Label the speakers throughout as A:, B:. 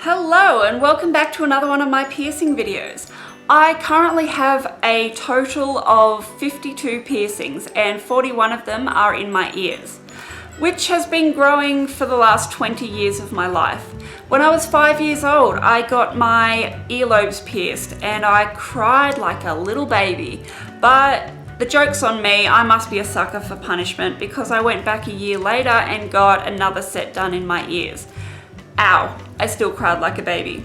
A: Hello and welcome back to another one of my piercing videos. I currently have a total of 52 piercings and 41 of them are in my ears, which has been growing for the last 20 years of my life. When I was 5 years old, I got my earlobes pierced and I cried like a little baby, but the joke's on me, I must be a sucker for punishment because I went back a year later and got another set done in my ears. Ow, I still cried like a baby.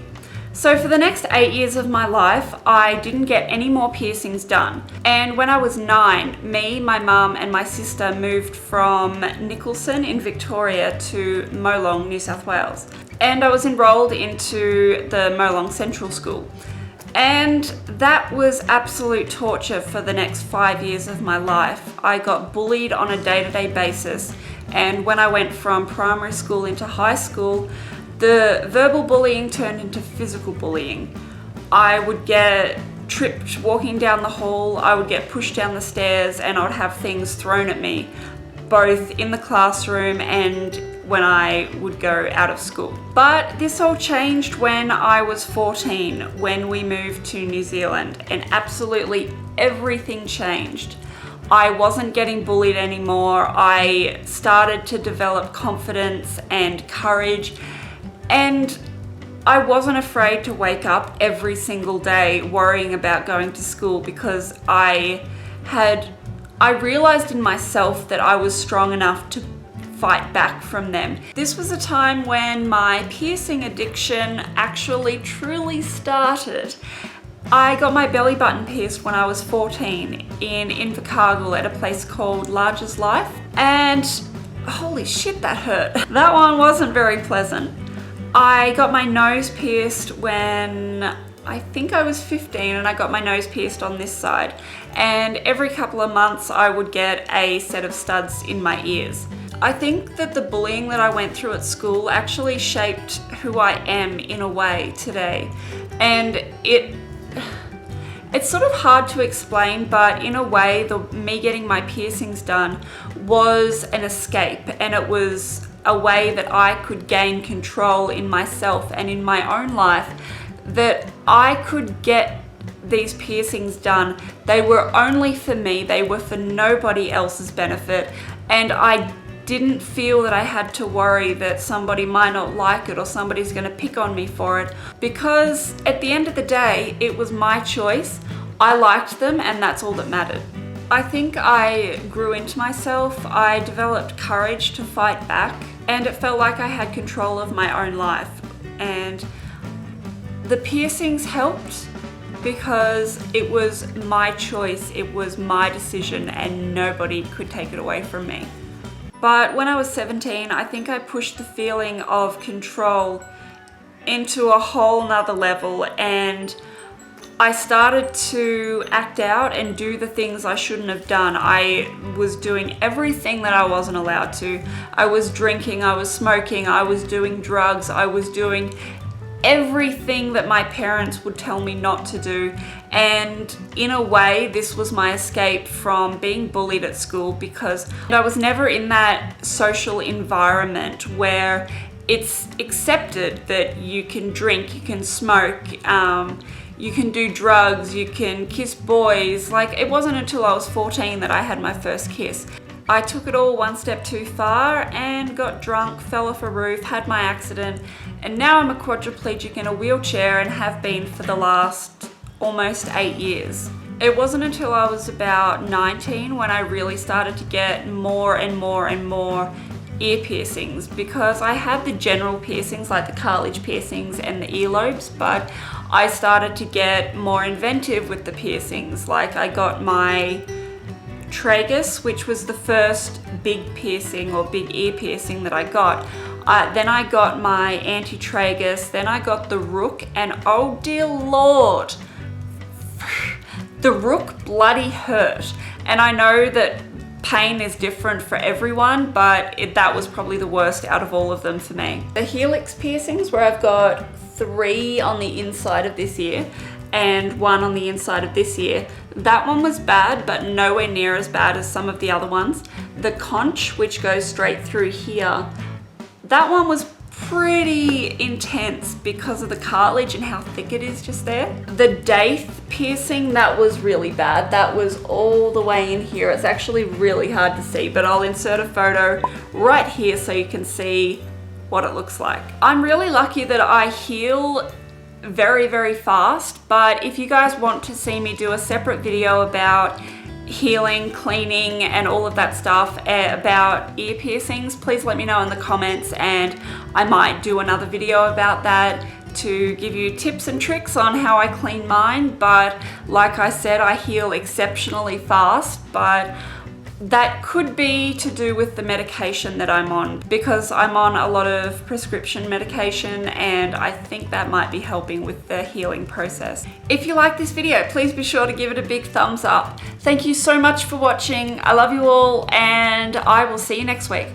A: So for the next 8 years of my life, I didn't get any more piercings done. And when I was 9, me, my mum and my sister moved from Nicholson in Victoria to Molong, New South Wales. And I was enrolled into the Molong Central School. And that was absolute torture for the next 5 years of my life. I got bullied on a day-to-day basis. And when I went from primary school into high school, the verbal bullying turned into physical bullying. I would get tripped walking down the hall, I would get pushed down the stairs, and I would have things thrown at me, both in the classroom and when I would go out of school. But this all changed when I was 14, when we moved to New Zealand, and absolutely everything changed. I wasn't getting bullied anymore. I started to develop confidence and courage, and I wasn't afraid to wake up every single day worrying about going to school because I realized in myself that I was strong enough to fight back from them. This was a time when my piercing addiction actually truly started. I got my belly button pierced when I was 14 in Invercargill at a place called Larger's Life, and holy shit, that hurt. That one wasn't very pleasant. I got my nose pierced when I think I was 15, and I got my nose pierced on this side, and every couple of months I would get a set of studs in my ears. I think that the bullying that I went through at school actually shaped who I am in a way today, and it's sort of hard to explain, but in a way, me getting my piercings done was an escape, and it was a way that I could gain control in myself and in my own life, that I could get these piercings done. They were only for me, they were for nobody else's benefit, and I didn't feel that I had to worry that somebody might not like it or somebody's gonna pick on me for it, because at the end of the day, it was my choice. I liked them, and that's all that mattered. I think I grew into myself, I developed courage to fight back, and it felt like I had control of my own life. And the piercings helped because it was my choice, it was my decision, and nobody could take it away from me. But when I was 17, I think I pushed the feeling of control into a whole nother level, and I started to act out and do the things I shouldn't have done. I was doing everything that I wasn't allowed to. I was drinking, I was smoking, I was doing drugs, I was doing everything that my parents would tell me not to do. And in a way, this was my escape from being bullied at school, because I was never in that social environment where it's accepted that you can drink, you can smoke, you can do drugs, you can kiss boys. Like, it wasn't until I was 14 that I had my first kiss. I took it all one step too far and got drunk, fell off a roof, had my accident, and now I'm a quadriplegic in a wheelchair and have been for the last almost 8 years. It wasn't until I was about 19 when I really started to get more and more and more ear piercings, because I had the general piercings like the cartilage piercings and the earlobes, but I started to get more inventive with the piercings. Like, I got my tragus, which was the first big piercing or big ear piercing that I got. Then I got my anti-tragus, then I got the rook, and oh dear Lord, the rook bloody hurt. And I know that pain is different for everyone, but that was probably the worst out of all of them for me. The helix piercings, where I've got 3 on the inside of this ear and 1 on the inside of this ear, that one was bad, but nowhere near as bad as some of the other ones. The conch, which goes straight through here, that one was pretty intense because of the cartilage and how thick it is just there. The daith piercing, that was really bad. That was all the way in here. It's actually really hard to see, but I'll insert a photo right here so you can see what it looks like. I'm really lucky that I heal very, very fast, but if you guys want to see me do a separate video about healing, cleaning, and all of that stuff about ear piercings, please let me know in the comments and I might do another video about that to give you tips and tricks on how I clean mine. But like I said, I heal exceptionally fast, but that could be to do with the medication that I'm on, because I'm on a lot of prescription medication and I think that might be helping with the healing process. If you like this video, please be sure to give it a big thumbs up. Thank you so much for watching. I love you all and I will see you next week.